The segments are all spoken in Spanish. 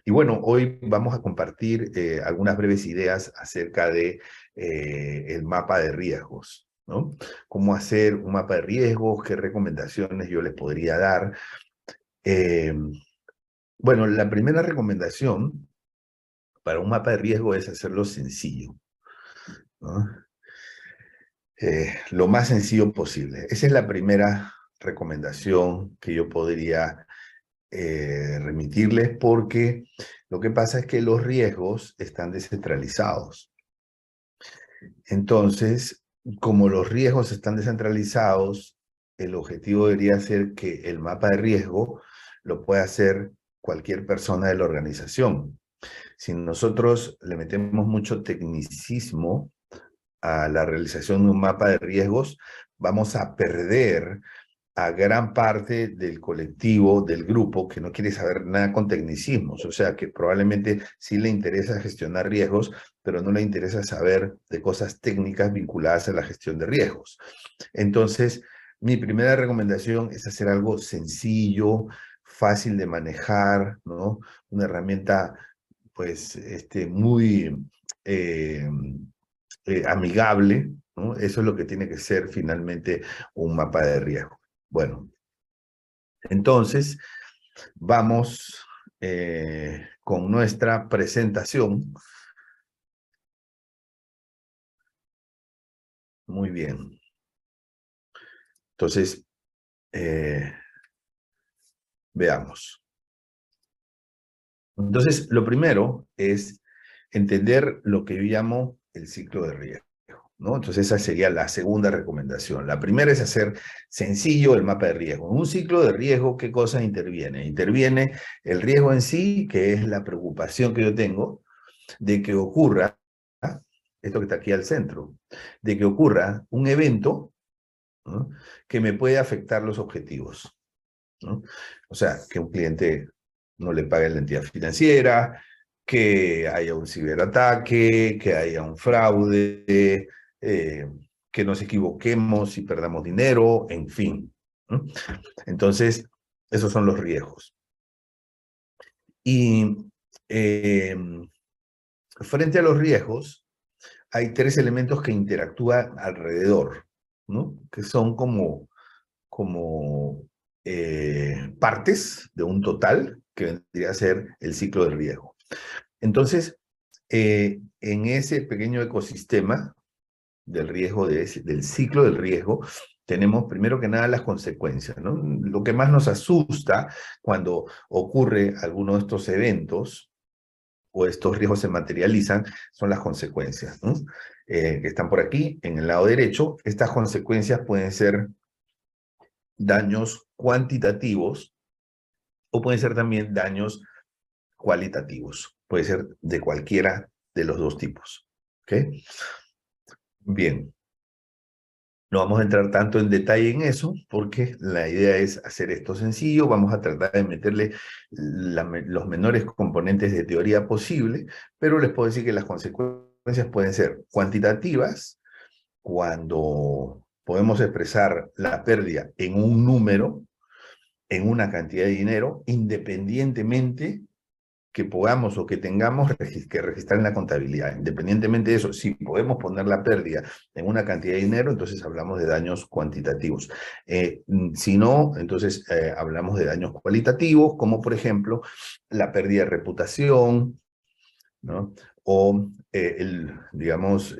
Y bueno, hoy vamos a compartir algunas breves ideas acerca de el mapa de riesgos, ¿no? Cómo hacer un mapa de riesgos, qué recomendaciones yo les podría dar. Eh, bueno, la primera recomendación para un mapa de riesgo es hacerlo sencillo, ¿no? Lo más sencillo posible. Esa es la primera recomendación que yo podría remitirles, porque lo que pasa es que los riesgos están descentralizados. Entonces, como los riesgos están descentralizados, el objetivo debería ser que el mapa de riesgo lo pueda hacer cualquier persona de la organización. Si nosotros le metemos mucho tecnicismo a la realización de un mapa de riesgos, vamos a perder a gran parte del colectivo, del grupo, que no quiere saber nada con tecnicismos, o sea, que probablemente sí le interesa gestionar riesgos, pero no le interesa saber de cosas técnicas vinculadas a la gestión de riesgos. Entonces, mi primera recomendación es hacer algo sencillo, fácil de manejar, ¿no? Una herramienta, pues, muy eh, amigable, ¿no? Eso es lo que tiene que ser finalmente un mapa de riesgo. Bueno, entonces vamos con nuestra presentación. Muy bien. Entonces, eh, veamos. Entonces, lo primero es entender lo que yo llamo el ciclo de riesgo, ¿no? Entonces, esa sería la segunda recomendación. La primera es hacer sencillo el mapa de riesgo. En un ciclo de riesgo, ¿qué cosa interviene? Interviene el riesgo en sí, que es la preocupación que yo tengo de que ocurra, esto que está aquí al centro, de que ocurra un evento, ¿no?, que me puede afectar los objetivos, ¿no? O sea, que un cliente no le pague la entidad financiera, que haya un ciberataque, que haya un fraude, que nos equivoquemos y perdamos dinero, en fin, ¿no? Entonces, esos son los riesgos. Y frente a los riesgos, hay tres elementos que interactúan alrededor, ¿no? Que son como partes de un total que vendría a ser el ciclo de riesgo. Entonces, en ese pequeño ecosistema del riesgo, del ciclo del riesgo, tenemos primero que nada las consecuencias, ¿no? Lo que más nos asusta cuando ocurre alguno de estos eventos o estos riesgos se materializan son las consecuencias, ¿no? Que están por aquí, en el lado derecho. Estas consecuencias pueden ser daños cuantitativos o pueden ser también daños cualitativos. Puede ser de cualquiera de los dos tipos. ¿Ok? Bien. No vamos a entrar tanto en detalle en eso, porque la idea es hacer esto sencillo. Vamos a tratar de meterle los menores componentes de teoría posible, pero les puedo decir que las consecuencias pueden ser cuantitativas, cuando podemos expresar la pérdida en un número, en una cantidad de dinero, independientemente que podamos o que tengamos que registrar en la contabilidad. Independientemente de eso, si podemos poner la pérdida en una cantidad de dinero, entonces hablamos de daños cuantitativos. Si no, entonces hablamos de daños cualitativos, como por ejemplo la pérdida de reputación, ¿no? O, digamos,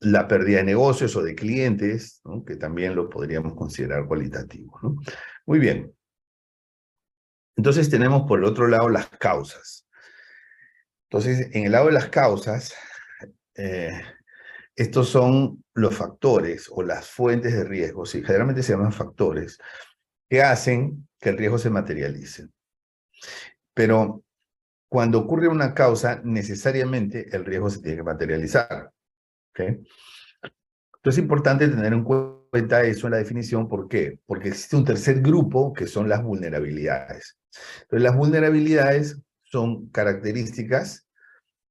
la pérdida de negocios o de clientes, ¿no?, que también lo podríamos considerar cualitativo, ¿no? Muy bien. Entonces tenemos por el otro lado las causas. Entonces, en el lado de las causas, eh, estos son los factores o las fuentes de riesgo, y generalmente se llaman factores, que hacen que el riesgo se materialice. Pero cuando ocurre una causa, necesariamente el riesgo se tiene que materializar. ¿Okay? Entonces es importante tener en cuenta eso en la definición. ¿Por qué? Porque existe un tercer grupo que son las vulnerabilidades. Entonces las vulnerabilidades son características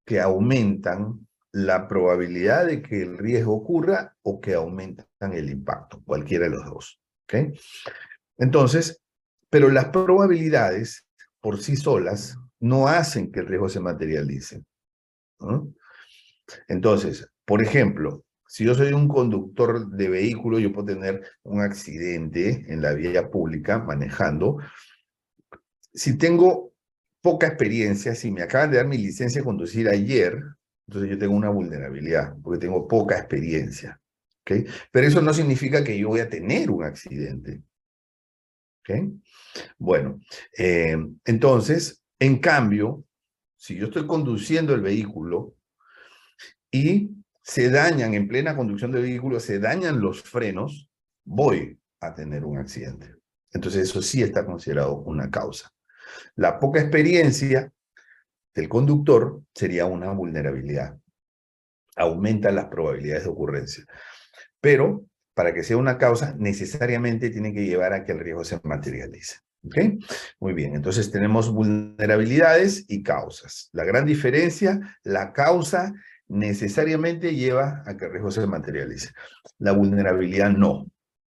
que aumentan la probabilidad de que el riesgo ocurra o que aumentan el impacto, cualquiera de los dos. ¿Okay? Entonces, pero las probabilidades por sí solas no hacen que el riesgo se materialice, ¿no? Entonces, por ejemplo, si yo soy un conductor de vehículo, yo puedo tener un accidente en la vía pública manejando. Si tengo poca experiencia, si me acaban de dar mi licencia de conducir ayer, entonces yo tengo una vulnerabilidad, porque tengo poca experiencia, ¿ok? Pero eso no significa que yo voy a tener un accidente, ¿ok? Bueno, entonces, en cambio, si yo estoy conduciendo el vehículo y se dañan en plena conducción del vehículo, se dañan los frenos, voy a tener un accidente. Entonces eso sí está considerado una causa. La poca experiencia del conductor sería una vulnerabilidad. Aumenta las probabilidades de ocurrencia. Pero para que sea una causa, necesariamente tiene que llevar a que el riesgo se materialice. ¿Ok? Muy bien, entonces tenemos vulnerabilidades y causas. La gran diferencia, la causa necesariamente lleva a que el riesgo se materialice. La vulnerabilidad no.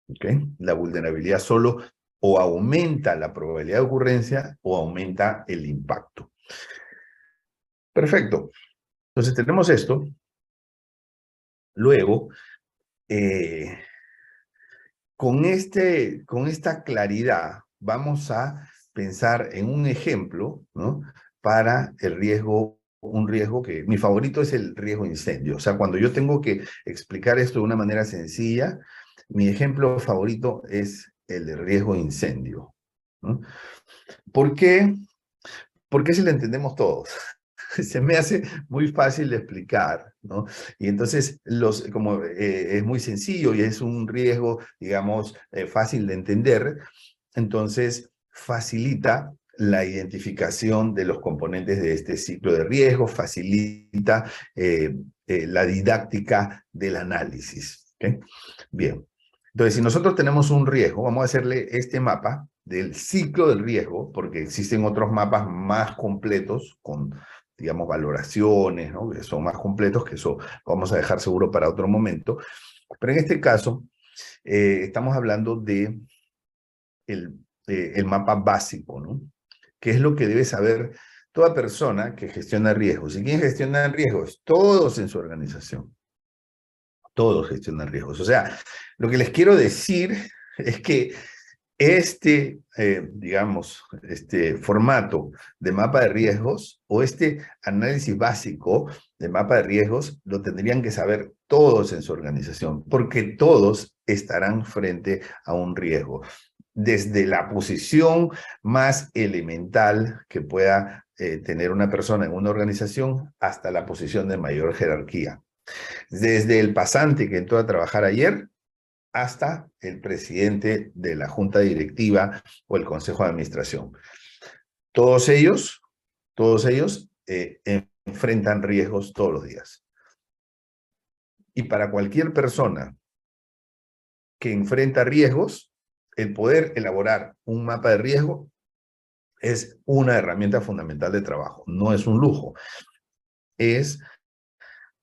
¿Ok? La vulnerabilidad solo o aumenta la probabilidad de ocurrencia o aumenta el impacto. Perfecto. Entonces tenemos esto. Luego, eh, con esta claridad, vamos a pensar en un ejemplo, ¿no? Para el riesgo, un riesgo que mi favorito es el riesgo incendio. O sea, cuando yo tengo que explicar esto de una manera sencilla, mi ejemplo favorito es el de riesgo incendio, ¿no? ¿Por qué? Porque si lo entendemos todos. Se me hace muy fácil de explicar, ¿no? Y entonces, como es muy sencillo y es un riesgo, digamos, fácil de entender, entonces facilita la identificación de los componentes de este ciclo de riesgo, facilita la didáctica del análisis. ¿Okay? Bien. Entonces, si nosotros tenemos un riesgo, vamos a hacerle este mapa del ciclo del riesgo, porque existen otros mapas más completos con, digamos, valoraciones, ¿no? Que son más completos, que eso vamos a dejar seguro para otro momento. Pero en este caso, estamos hablando de el mapa básico, ¿no? ¿Qué es lo que debe saber toda persona que gestiona riesgos? ¿Y quién gestiona riesgos? Todos en su organización. Todos gestionan riesgos. O sea, lo que les quiero decir es que digamos, este formato de mapa de riesgos o este análisis básico de mapa de riesgos lo tendrían que saber todos en su organización, porque todos estarán frente a un riesgo, desde la posición más elemental que pueda tener una persona en una organización hasta la posición de mayor jerarquía. Desde el pasante que entró a trabajar ayer hasta el presidente de la junta directiva o el consejo de administración. Todos ellos enfrentan riesgos todos los días. Y para cualquier persona que enfrenta riesgos, el poder elaborar un mapa de riesgo es una herramienta fundamental de trabajo. No es un lujo, es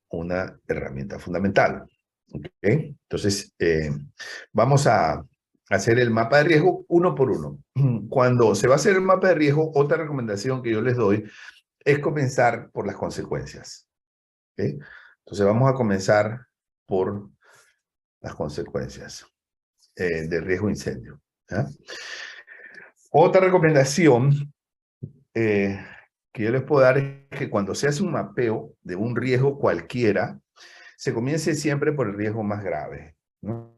una herramienta fundamental. ¿Okay? Entonces, vamos a hacer el mapa de riesgo uno por uno. Cuando se va a hacer el mapa de riesgo, otra recomendación que yo les doy es comenzar por las consecuencias. ¿Okay? Entonces, vamos a comenzar por las consecuencias del riesgo de incendio. ¿Ya? Otra recomendación que yo les puedo dar es que cuando se hace un mapeo de un riesgo cualquiera, se comience siempre por el riesgo más grave, ¿no?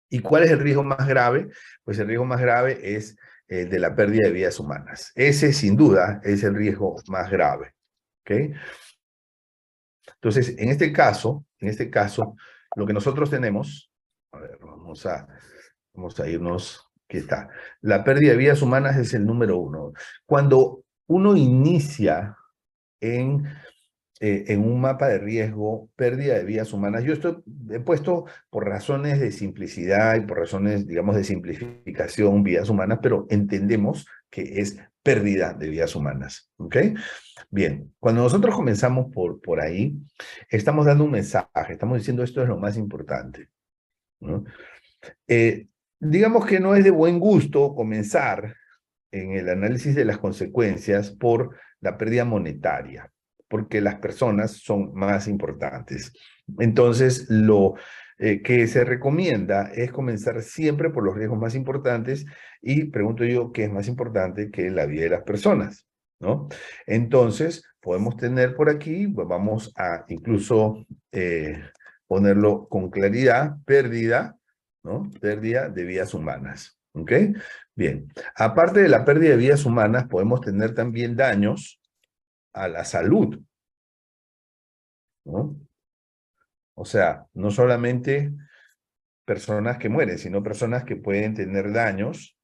¿Y cuál es el riesgo más grave? Pues el riesgo más grave es el de la pérdida de vidas humanas. Ese, sin duda, es el riesgo más grave. ¿Okay? Entonces, en este caso, lo que nosotros tenemos, a ver, vamos a irnos, ¿qué está? La pérdida de vidas humanas es el número uno. Cuando uno inicia en un mapa de riesgo, pérdida de vidas humanas. Yo he puesto por razones de simplicidad y por razones, digamos, de simplificación, vidas humanas, pero entendemos que es pérdida de vidas humanas. ¿Ok? Bien, cuando nosotros comenzamos por ahí, estamos dando un mensaje, estamos diciendo esto es lo más importante, ¿no? Digamos que no es de buen gusto comenzar en el análisis de las consecuencias por la pérdida monetaria, porque las personas son más importantes. Entonces, lo que se recomienda es comenzar siempre por los riesgos más importantes y pregunto yo, ¿qué es más importante que la vida de las personas? ¿No? Entonces, podemos tener por aquí, pues vamos a incluso ponerlo con claridad, pérdida, ¿no? Pérdida de vidas humanas, ¿ok? Bien, aparte de la pérdida de vidas humanas, podemos tener también daños a la salud, ¿no? O sea, no solamente personas que mueren, sino personas que pueden tener daños.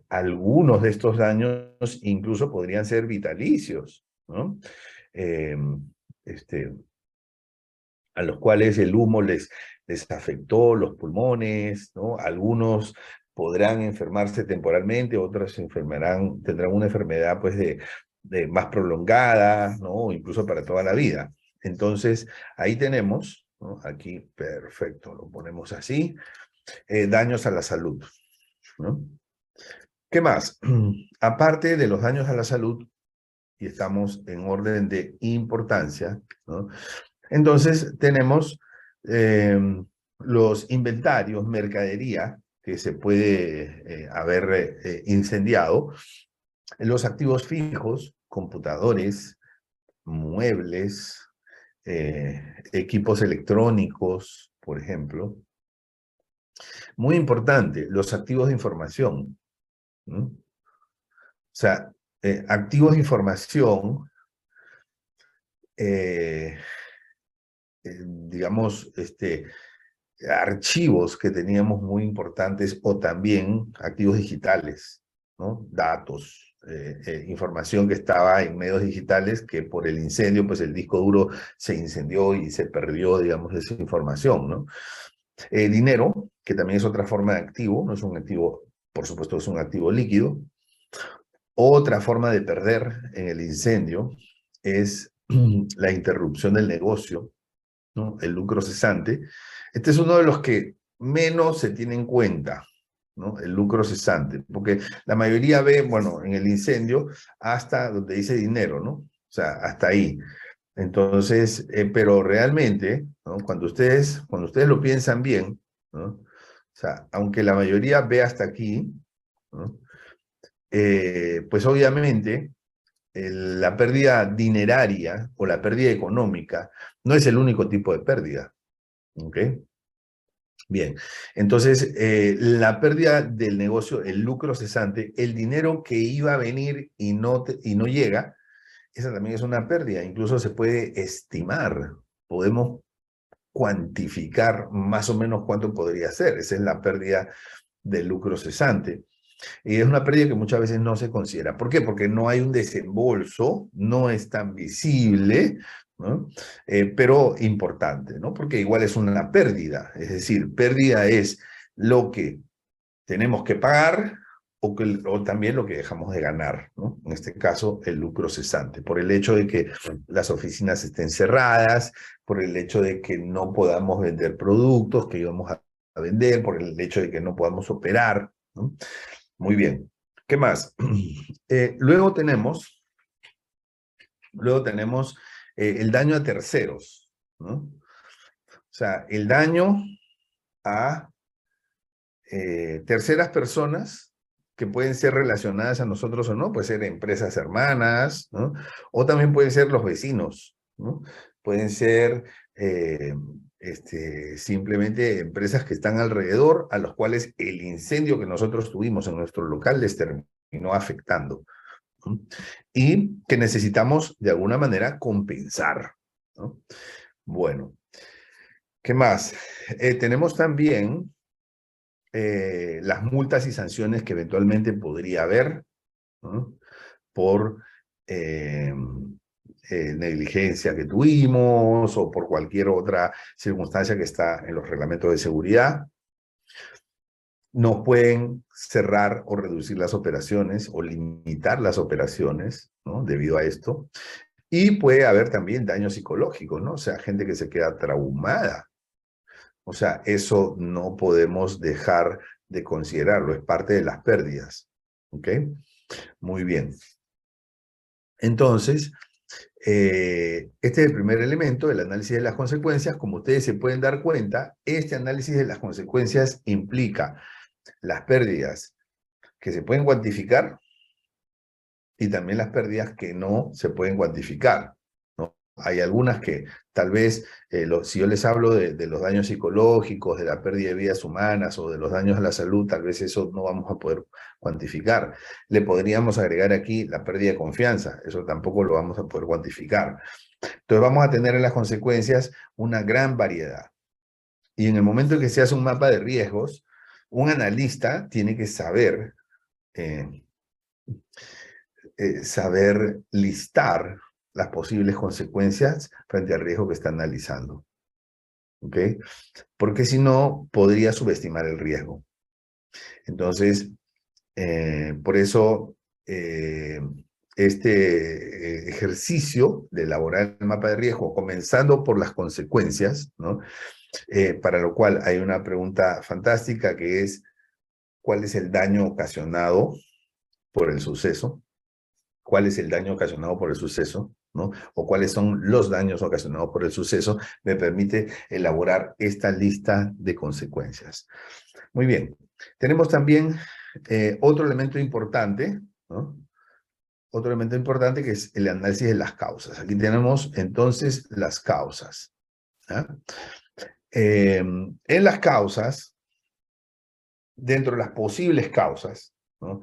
Algunos de estos daños incluso podrían ser vitalicios, ¿no? Eh, este, a los cuales el humo les afectó los pulmones, ¿no? Algunos podrán enfermarse temporalmente, otros tendrán una enfermedad pues de más prolongada, ¿no? Incluso para toda la vida. Entonces, ahí tenemos, ¿no? Aquí, perfecto, lo ponemos así, daños a la salud, ¿no? ¿Qué más? Aparte de los daños a la salud, y estamos en orden de importancia, ¿no? Entonces tenemos eh, los inventarios, mercadería, que se puede haber incendiado, los activos fijos, computadores, muebles, equipos electrónicos, por ejemplo. Muy importante, los activos de información, ¿no? O sea, activos de información, eh, digamos, archivos que teníamos muy importantes o también activos digitales, ¿no? Datos, información que estaba en medios digitales que por el incendio, pues el disco duro se incendió y se perdió, digamos, esa información, ¿no? Dinero, que también es otra forma de activo, no es un activo, por supuesto es un activo líquido. Otra forma de perder en el incendio es la interrupción del negocio, ¿no? El lucro cesante. Este es uno de los que menos se tiene en cuenta, ¿no? El lucro cesante, porque la mayoría ve, bueno, en el incendio hasta donde dice dinero, ¿no? O sea, hasta ahí. Entonces, pero realmente, ¿no? Cuando ustedes lo piensan bien, ¿no? O sea, aunque la mayoría ve hasta aquí, ¿no? Pues obviamente la pérdida dineraria o la pérdida económica no es el único tipo de pérdida. ¿Ok? Bien, entonces la pérdida del negocio, el lucro cesante, el dinero que iba a venir y no llega, esa también es una pérdida. Incluso se puede estimar, podemos cuantificar más o menos cuánto podría ser. Esa es la pérdida del lucro cesante. Y es una pérdida que muchas veces no se considera. ¿Por qué? Porque no hay un desembolso, no es tan visible, ¿no? Pero importante, ¿no? Porque igual es una pérdida. Es decir, pérdida es lo que tenemos que pagar o también lo que dejamos de ganar, ¿no? En este caso, el lucro cesante, por el hecho de que las oficinas estén cerradas, por el hecho de que no podamos vender productos que íbamos a vender, por el hecho de que no podamos operar, ¿no? Muy bien. ¿Qué más? Luego tenemos el daño a terceros, ¿no? O sea, el daño a terceras personas que pueden ser relacionadas a nosotros o no, puede ser empresas hermanas, ¿no? O también pueden ser los vecinos, ¿no? Pueden ser simplemente empresas que están alrededor, a los cuales el incendio que nosotros tuvimos en nuestro local les terminó afectando, ¿no? Y que necesitamos de alguna manera compensar, ¿no? Bueno, ¿qué más? Tenemos también las multas y sanciones que eventualmente podría haber, ¿no? Por negligencia que tuvimos o por cualquier otra circunstancia que está en los reglamentos de seguridad. No pueden cerrar o reducir las operaciones o limitar las operaciones, ¿no? Debido a esto. Y puede haber también daño psicológico, ¿no? O sea, gente que se queda traumada. O sea, eso no podemos dejar de considerarlo, es parte de las pérdidas. ¿Ok? Muy bien. Entonces, este es el primer elemento, el análisis de las consecuencias. Como ustedes se pueden dar cuenta, este análisis de las consecuencias implica las pérdidas que se pueden cuantificar y también las pérdidas que no se pueden cuantificar, ¿no? Hay algunas que tal vez, si yo les hablo de los daños psicológicos, de la pérdida de vidas humanas o de los daños a la salud, tal vez eso no vamos a poder cuantificar. Le podríamos agregar aquí la pérdida de confianza, eso tampoco lo vamos a poder cuantificar. Entonces vamos a tener en las consecuencias una gran variedad. Y en el momento en que se hace un mapa de riesgos, un analista tiene que saber saber listar las posibles consecuencias frente al riesgo que está analizando. ¿Ok? Porque si no, podría subestimar el riesgo. Entonces, por eso, este ejercicio de elaborar el mapa de riesgo, comenzando por las consecuencias, ¿no? Para lo cual hay una pregunta fantástica que es, ¿cuál es el daño ocasionado por el suceso? ¿Cuál es el daño ocasionado por el suceso? ¿No? O cuáles son los daños ocasionados por el suceso, me permite elaborar esta lista de consecuencias. Muy bien. Tenemos también otro elemento importante, ¿no? Otro elemento importante que es el análisis de las causas. Aquí tenemos entonces las causas. ¿Ah? En las causas, dentro de las posibles causas, ¿no?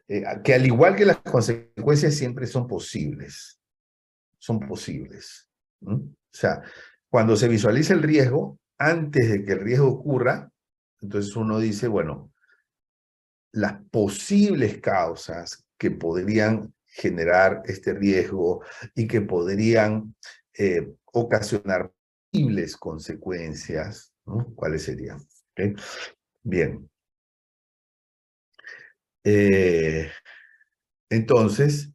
Que al igual que las consecuencias siempre son posibles. Son posibles. ¿No? O sea, cuando se visualiza el riesgo, antes de que el riesgo ocurra, entonces uno dice, bueno, las posibles causas que podrían generar este riesgo y que podrían ocasionar posibles consecuencias, ¿no? ¿Cuáles serían? ¿Okay? Bien. Entonces,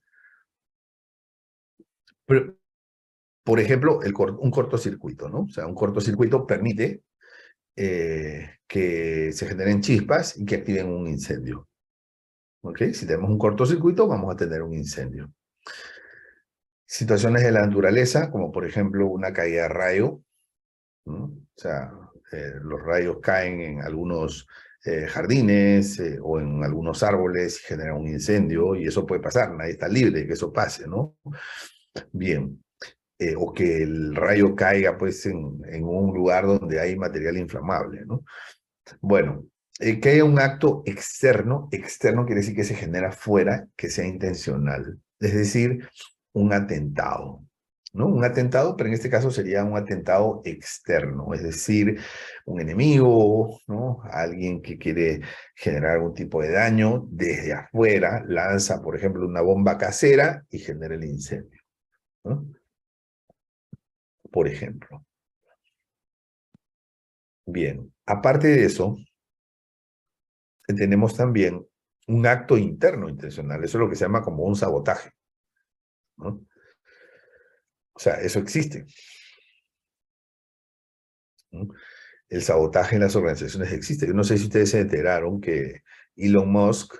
por ejemplo, un cortocircuito, ¿no? O sea, un cortocircuito permite que se generen chispas y que activen un incendio. ¿Ok? Si tenemos un cortocircuito, vamos a tener un incendio. Situaciones de la naturaleza, como por ejemplo una caída de rayo, ¿no? O sea, los rayos caen en algunos jardines o en algunos árboles y generan un incendio, y eso puede pasar, nadie está libre de que eso pase, ¿no? Bien. O que el rayo caiga pues en un lugar donde hay material inflamable, ¿no? Bueno, que haya un acto externo quiere decir que se genera fuera, que sea intencional, es decir, un atentado, ¿no? Un atentado, pero en este caso sería un atentado externo, es decir, un enemigo, ¿no? Alguien que quiere generar algún tipo de daño desde afuera, lanza, por ejemplo, una bomba casera y genera el incendio, ¿no? Por ejemplo. Bien, aparte de eso, tenemos también un acto interno intencional. Eso es lo que se llama como un sabotaje, ¿no? O sea, eso existe, ¿no? El sabotaje en las organizaciones existe. Yo no sé si ustedes se enteraron que Elon Musk,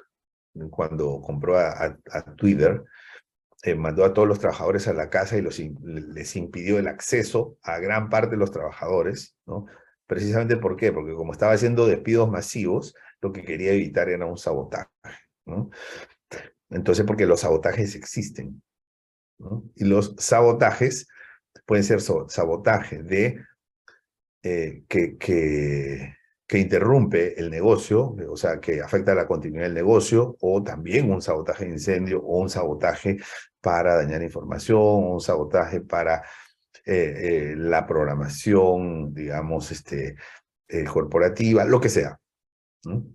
cuando compró a Twitter, mandó a todos los trabajadores a la casa y les impidió el acceso a gran parte de los trabajadores, ¿no? Precisamente ¿por qué? Porque como estaba haciendo despidos masivos, lo que quería evitar era un sabotaje, ¿no? Entonces, porque los sabotajes existen, ¿no? Y los sabotajes pueden ser sabotaje de que interrumpe el negocio, o sea, que afecta la continuidad del negocio, o también un sabotaje de incendio, o un sabotaje para dañar información, o un sabotaje para la programación, digamos, corporativa, lo que sea, ¿no?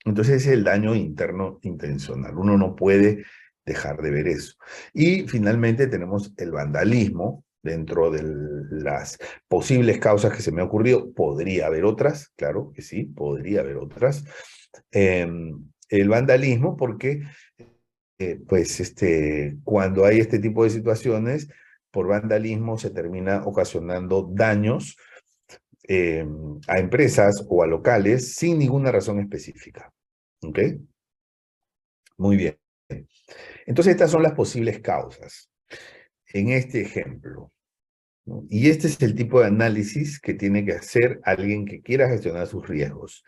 Entonces ese es el daño interno intencional. Uno no puede dejar de ver eso. Y finalmente tenemos el vandalismo. Dentro de las posibles causas que se me ha ocurrido, podría haber otras, claro que sí, podría haber otras. El vandalismo porque, pues, cuando hay este tipo de situaciones, por vandalismo se termina ocasionando daños a empresas o a locales sin ninguna razón específica. ¿Ok? Muy bien. Entonces, estas son las posibles causas en este ejemplo, ¿no? Y este es el tipo de análisis que tiene que hacer alguien que quiera gestionar sus riesgos.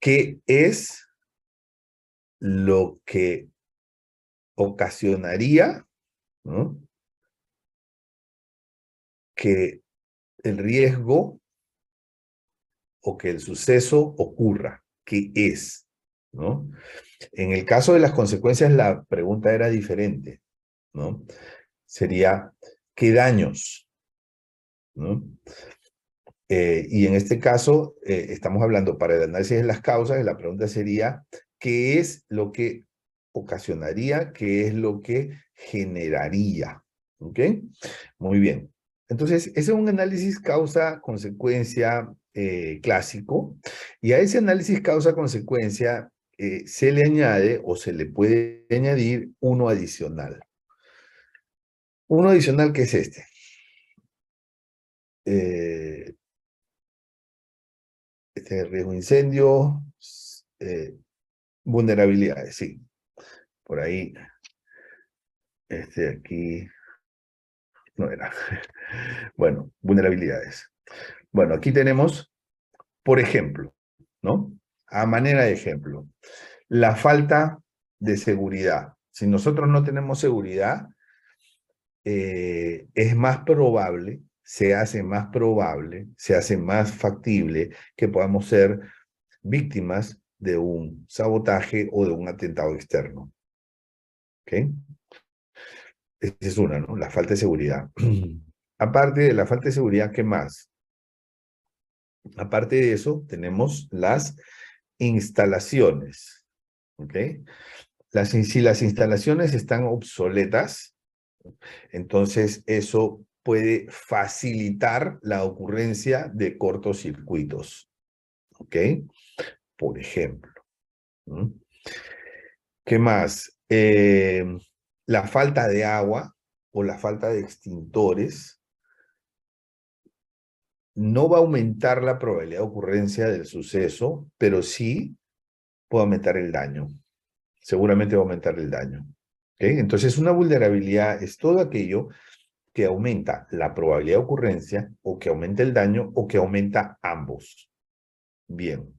¿Qué es lo que ocasionaría, ¿no?, que el riesgo o que el suceso ocurra? ¿Qué es? ¿No? En el caso de las consecuencias, la pregunta era diferente, ¿no? Sería, ¿qué daños? ¿No? Y en este caso, estamos hablando para el análisis de las causas, y la pregunta sería, ¿qué es lo que ocasionaría? ¿Qué es lo que generaría? ¿Ok? Muy bien. Entonces, ese es un análisis causa-consecuencia clásico, y a ese análisis causa-consecuencia se le añade o se le puede añadir uno adicional. Uno adicional que es este. Este es riesgo de incendio, vulnerabilidades, sí. Por ahí, aquí no era. Bueno, vulnerabilidades. Bueno, aquí tenemos, por ejemplo, ¿no? A manera de ejemplo, la falta de seguridad. Si nosotros no tenemos seguridad, es más probable, se hace más probable, se hace más factible que podamos ser víctimas de un sabotaje o de un atentado externo. ¿Ok? Esa es una, ¿no? La falta de seguridad. Aparte de la falta de seguridad, ¿qué más? Aparte de eso, tenemos las instalaciones. ¿Ok? Si las instalaciones están obsoletas, entonces eso puede facilitar la ocurrencia de cortocircuitos. ¿Ok? Por ejemplo. ¿Mm? ¿Qué más? La falta de agua o la falta de extintores no va a aumentar la probabilidad de ocurrencia del suceso, pero sí puede aumentar el daño. Seguramente va a aumentar el daño. ¿Okay? Entonces, una vulnerabilidad es todo aquello que aumenta la probabilidad de ocurrencia, o que aumenta el daño, o que aumenta ambos. Bien.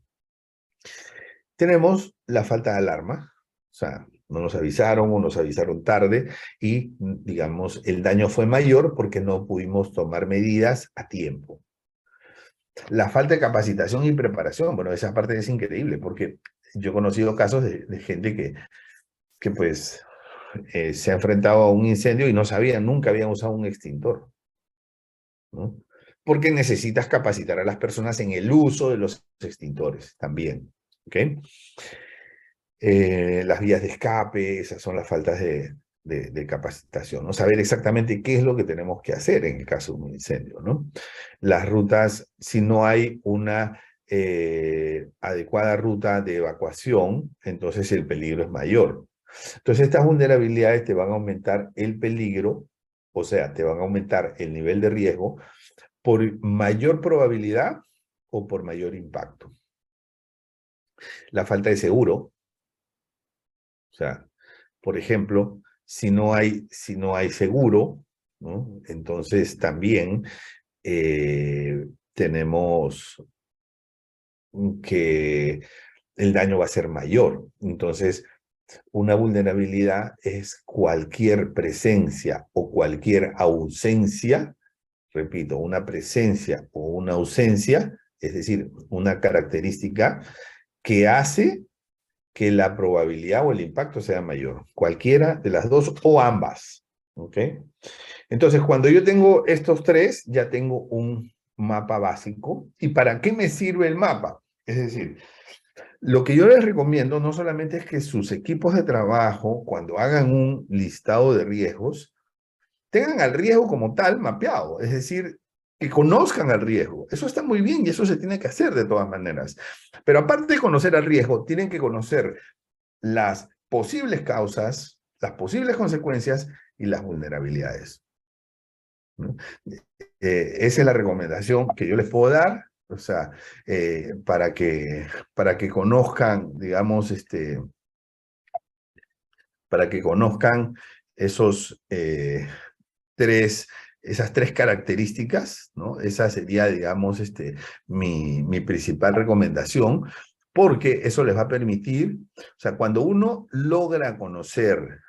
Tenemos la falta de alarma. O sea, no nos avisaron o nos avisaron tarde y, digamos, el daño fue mayor porque no pudimos tomar medidas a tiempo. La falta de capacitación y preparación, bueno, esa parte es increíble porque yo he conocido casos de gente que pues se ha enfrentado a un incendio y no sabían, nunca habían usado un extintor, ¿no? Porque necesitas capacitar a las personas en el uso de los extintores también, ¿ok? Las vías de escape, esas son las faltas de capacitación, ¿no? Saber exactamente qué es lo que tenemos que hacer en el caso de un incendio, ¿no? Las rutas, si no hay una adecuada ruta de evacuación, entonces el peligro es mayor. Entonces estas vulnerabilidades te van a aumentar el peligro, o sea, te van a aumentar el nivel de riesgo por mayor probabilidad o por mayor impacto. La falta de seguro, o sea, por ejemplo, si no hay seguro, ¿no?, entonces también tenemos que el daño va a ser mayor. Entonces, una vulnerabilidad es cualquier presencia o cualquier ausencia, repito, una presencia o una ausencia, es decir, una característica que hace que la probabilidad o el impacto sea mayor. Cualquiera de las dos o ambas. ¿Ok? Entonces, cuando yo tengo estos tres, ya tengo un mapa básico. ¿Y para qué me sirve el mapa? Es decir, lo que yo les recomiendo no solamente es que sus equipos de trabajo, cuando hagan un listado de riesgos, tengan al riesgo como tal mapeado. Es decir, que conozcan al riesgo. Eso está muy bien y eso se tiene que hacer de todas maneras. Pero aparte de conocer al riesgo, tienen que conocer las posibles causas, las posibles consecuencias y las vulnerabilidades, ¿no? Esa es la recomendación que yo les puedo dar, o sea, para que conozcan, digamos, para que conozcan esos, esas tres características, ¿no? Esa sería, digamos, mi principal recomendación, porque eso les va a permitir, o sea, cuando uno logra conocer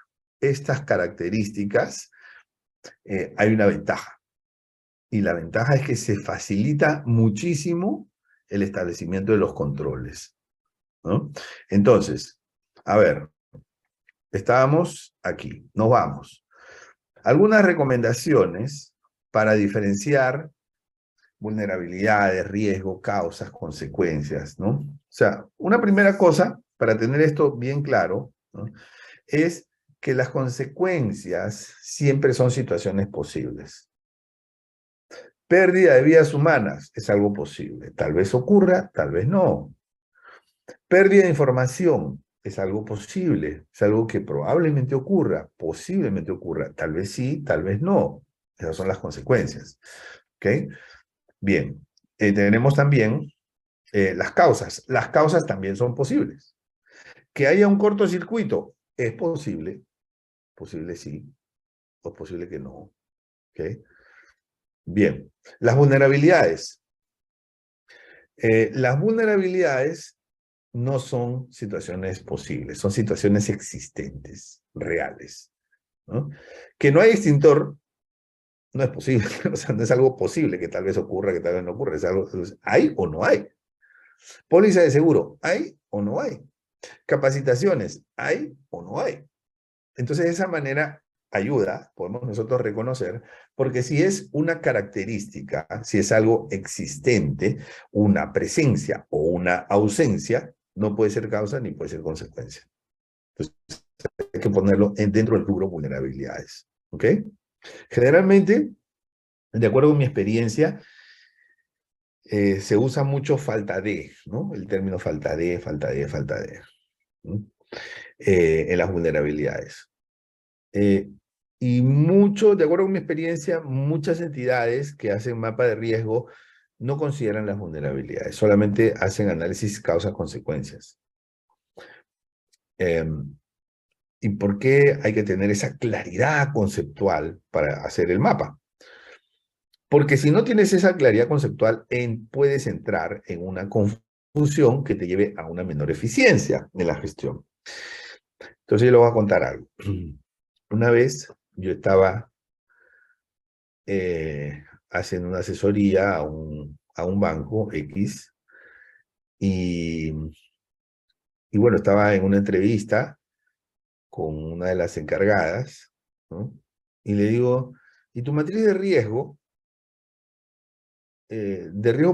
estas características, hay una ventaja. Y la ventaja es que se facilita muchísimo el establecimiento de los controles, ¿no? Entonces, a ver, estábamos aquí, nos vamos. Algunas recomendaciones para diferenciar vulnerabilidades, riesgo, causas, consecuencias, ¿no? O sea, una primera cosa, para tener esto bien claro, ¿no?, es que las consecuencias siempre son situaciones posibles. Pérdida de vidas humanas es algo posible. Tal vez ocurra, tal vez no. Pérdida de información es algo posible. Es algo que probablemente ocurra, posiblemente ocurra. Tal vez sí, tal vez no. Esas son las consecuencias. ¿Ok? Bien. Tenemos también las causas. Las causas también son posibles. Que haya un cortocircuito es posible. Posible sí, o posible que no. ¿Ok? Bien. Las vulnerabilidades. Las vulnerabilidades no son situaciones posibles, son situaciones existentes, reales, ¿no? Que no hay extintor no es posible, o sea, no es algo posible, que tal vez ocurra, que tal vez no ocurra, es algo, ¿hay o no hay? Póliza de seguro, ¿hay o no hay? Capacitaciones, ¿hay o no hay? Entonces, de esa manera ayuda, podemos nosotros reconocer, porque si es una característica, si es algo existente, una presencia o una ausencia, no puede ser causa ni puede ser consecuencia. Entonces, hay que ponerlo dentro del rubro vulnerabilidades. ¿Ok? Generalmente, de acuerdo con mi experiencia, se usa mucho falta de, ¿no? El término falta de, falta de, falta de, ¿no?, en las vulnerabilidades. Y mucho, de acuerdo con mi experiencia, muchas entidades que hacen mapa de riesgo no consideran las vulnerabilidades, solamente hacen análisis causas-consecuencias. ¿Y por qué hay que tener esa claridad conceptual para hacer el mapa? Porque si no tienes esa claridad conceptual, puedes entrar en una confusión que te lleve a una menor eficiencia en la gestión. Entonces yo le voy a contar algo. Una vez yo estaba haciendo una asesoría a un banco X y bueno, estaba en una entrevista con una de las encargadas, ¿no? Y le digo, ¿y tu matriz de riesgo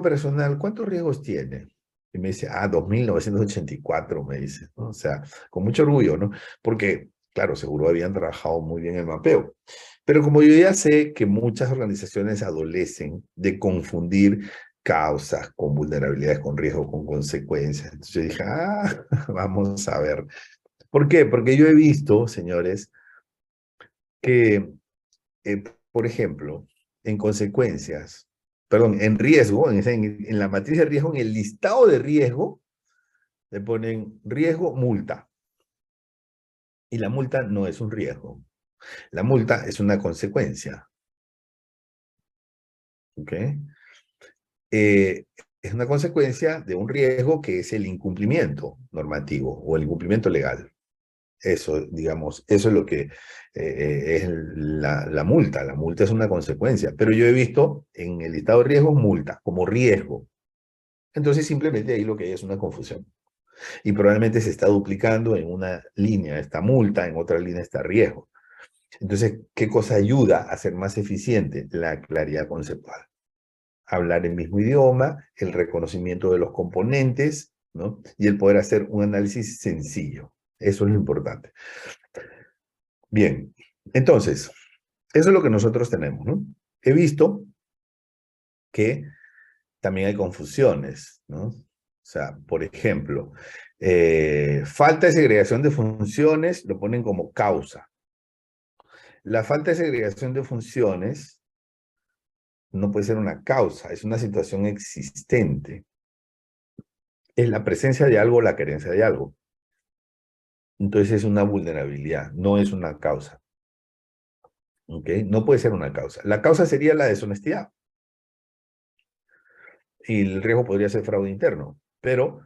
personal, cuántos riesgos tiene? Y me dice, 2.984, me dice, ¿no? O sea, con mucho orgullo, ¿no? Porque, claro, seguro habían trabajado muy bien el mapeo. Pero como yo ya sé que muchas organizaciones adolecen de confundir causas con vulnerabilidades, con riesgo, con consecuencias. Entonces yo dije, vamos a ver. ¿Por qué? Porque yo he visto, señores, que, por ejemplo, en consecuencias, perdón, en riesgo, en la matriz de riesgo, en el listado de riesgo, le ponen riesgo, multa. Y la multa no es un riesgo. La multa es una consecuencia. ¿Ok? Es una consecuencia de un riesgo que es el incumplimiento normativo o el incumplimiento legal. Eso, digamos, eso es lo que es la multa. La multa es una consecuencia. Pero yo he visto en el listado de riesgos multa como riesgo. Entonces simplemente ahí lo que hay es una confusión. Y probablemente se está duplicando en una línea esta multa, en otra línea está riesgo. Entonces, ¿qué cosa ayuda a ser más eficiente? La claridad conceptual. Hablar el mismo idioma, el reconocimiento de los componentes, ¿no? Y el poder hacer un análisis sencillo. Eso es lo importante. Bien, entonces, eso es lo que nosotros tenemos, ¿no? He visto que también hay confusiones, ¿no? O sea, por ejemplo, falta de segregación de funciones lo ponen como causa. La falta de segregación de funciones no puede ser una causa, es una situación existente. Es la presencia de algo o la carencia de algo. entonces es una vulnerabilidad, no es una causa. ¿Ok? No puede ser una causa. La causa sería la deshonestidad. Y el riesgo podría ser fraude interno, pero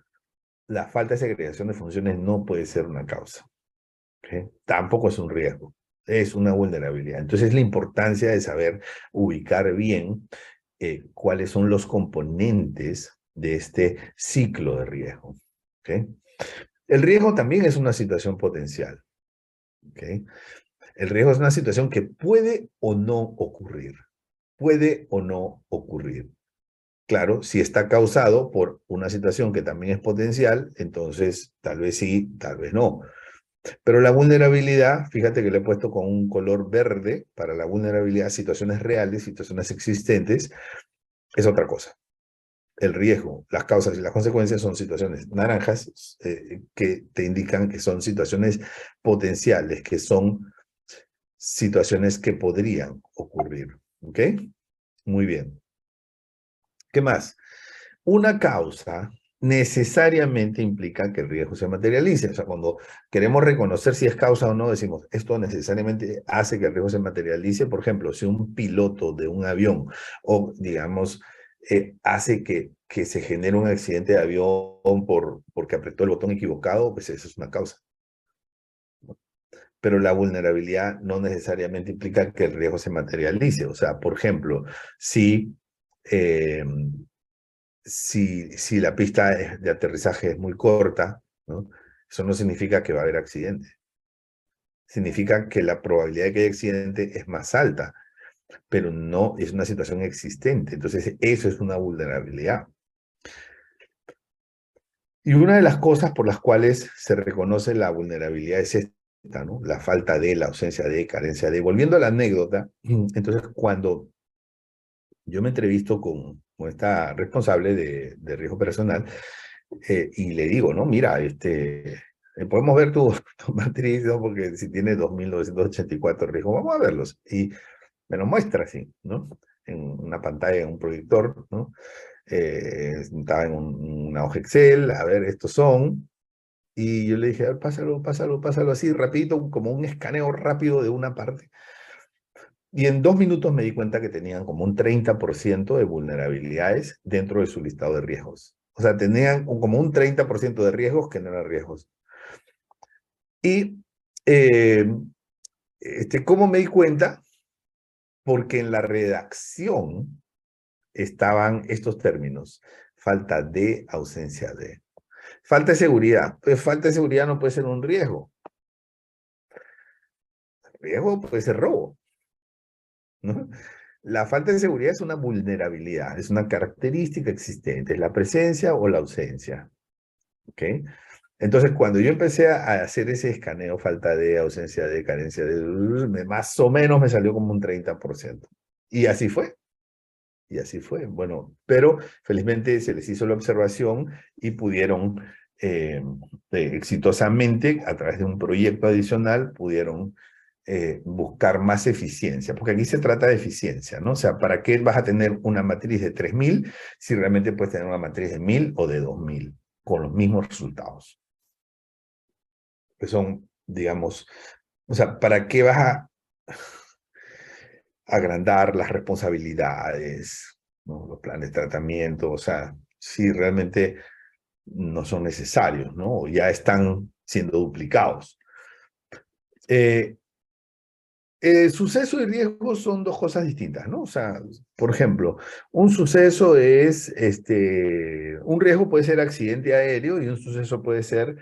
la falta de segregación de funciones no puede ser una causa. ¿Ok? Tampoco es un riesgo, es una vulnerabilidad. Entonces la importancia de saber ubicar bien cuáles son los componentes de este ciclo de riesgo. ¿Ok? El riesgo también es una situación potencial. ¿Ok? El riesgo es una situación que puede o no ocurrir. Puede o no ocurrir. Claro, si está causado por una situación que también es potencial, entonces tal vez sí, tal vez no. Pero la vulnerabilidad, fíjate que le he puesto con un color verde para la vulnerabilidad, situaciones reales, situaciones existentes, es otra cosa. El riesgo, las causas y las consecuencias son situaciones naranjas que te indican que son situaciones potenciales, que son situaciones que podrían ocurrir. ¿Ok? Muy bien. ¿Qué más? Una causa necesariamente implica que el riesgo se materialice. O sea, cuando queremos reconocer si es causa o no, decimos, esto necesariamente hace que el riesgo se materialice. Por ejemplo, si un piloto de un avión o, digamos, hace que se genere un accidente de avión porque apretó el botón equivocado, pues eso es una causa. Pero la vulnerabilidad no necesariamente implica que el riesgo se materialice. O sea, por ejemplo, eh, si la pista de aterrizaje es muy corta, ¿no? Eso no significa que va a haber accidente. Significa que la probabilidad de que haya accidente es más alta, pero no es una situación existente. Entonces, eso es una vulnerabilidad. Y una de las cosas por las cuales se reconoce la vulnerabilidad es esta, ¿no? La falta de, la ausencia de, carencia de. Volviendo a la anécdota, entonces cuando yo me entrevisto con esta responsable de riesgo personal, y le digo, ¿no? Mira, podemos ver tu matriz, ¿no? Porque si tiene 2.984 riesgos, vamos a verlos. Y me lo muestra así, ¿no? En una pantalla, en un proyector, ¿no? Estaba en una hoja Excel, a ver, estos son. Y yo le dije, a ver, pásalo, pásalo, pásalo así, rapidito, como un escaneo rápido de una parte. Y en 2 minutos me di cuenta que tenían como un 30% de vulnerabilidades dentro de su listado de riesgos. O sea, tenían como un 30% de riesgos que no eran riesgos. Y, eh, ¿cómo me di cuenta? Porque en la redacción estaban estos términos. Falta de, ausencia de. Falta de seguridad. Pues falta de seguridad no puede ser un riesgo. Riesgo puede ser robo, ¿no? La falta de seguridad es una vulnerabilidad, es una característica existente, es la presencia o la ausencia. ¿Ok? Entonces, cuando yo empecé a hacer ese escaneo, falta de, ausencia de, carencia de, más o menos me salió como un 30%. Y así fue. Y así fue. Bueno, pero felizmente se les hizo la observación y pudieron exitosamente, a través de un proyecto adicional, pudieron buscar más eficiencia, porque aquí se trata de eficiencia, ¿no? O sea, ¿para qué vas a tener una matriz de 3.000 si realmente puedes tener una matriz de 1.000 o de 2.000 con los mismos resultados? Que son, digamos, o sea, ¿para qué vas a agrandar las responsabilidades, ¿no? Los planes de tratamiento? O sea, si realmente no son necesarios, ¿no? O ya están siendo duplicados. Suceso y riesgo son dos cosas distintas, ¿no? O sea, por ejemplo, un suceso es, un riesgo puede ser accidente aéreo y un suceso puede ser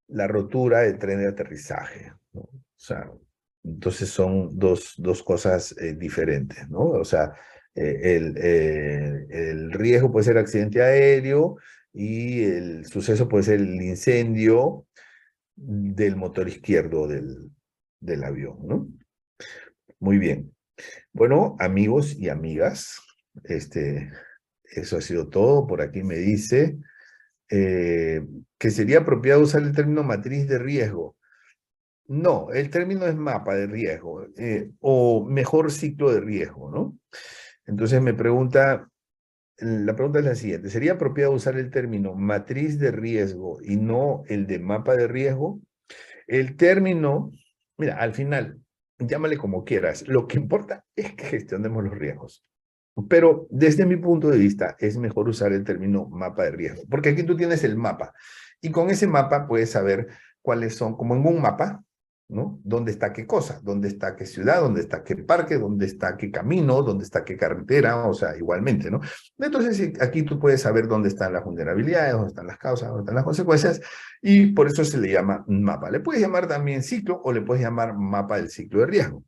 la rotura del tren de aterrizaje, ¿no? O sea, entonces son dos cosas diferentes, ¿no? O sea, el riesgo puede ser accidente aéreo y el suceso puede ser el incendio del motor izquierdo del avión, ¿no? Muy bien. Bueno, amigos y amigas, eso ha sido todo. Por aquí me dice que sería apropiado usar el término matriz de riesgo. No, el término es mapa de riesgo o mejor ciclo de riesgo, ¿no? Entonces me pregunta, la pregunta es la siguiente, ¿sería apropiado usar el término matriz de riesgo y no el de mapa de riesgo? El término, mira, al final, llámale como quieras, lo que importa es que gestionemos los riesgos. Pero desde mi punto de vista es mejor usar el término mapa de riesgo, porque aquí tú tienes el mapa y con ese mapa puedes saber cuáles son, como en un mapa, ¿no? ¿Dónde está qué cosa? ¿Dónde está qué ciudad? ¿Dónde está qué parque? ¿Dónde está qué camino? ¿Dónde está qué carretera? O sea, igualmente, ¿no? Entonces aquí tú puedes saber dónde están las vulnerabilidades, dónde están las causas, dónde están las consecuencias y por eso se le llama mapa. Le puedes llamar también ciclo o le puedes llamar mapa del ciclo de riesgo.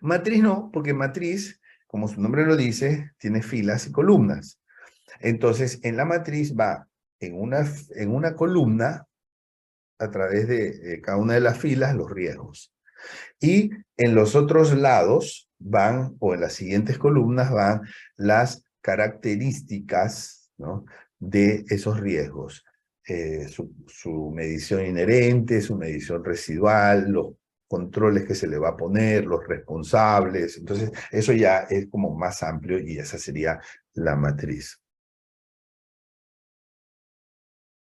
Matriz no, porque matriz, como su nombre lo dice, tiene filas y columnas. Entonces, en la matriz va en una columna, a través de cada una de las filas, los riesgos. Y en los otros lados van, o en las siguientes columnas, van las características, ¿no?, de esos riesgos. Su medición inherente, su medición residual, los controles que se le va a poner, los responsables. Entonces, eso ya es como más amplio y esa sería la matriz.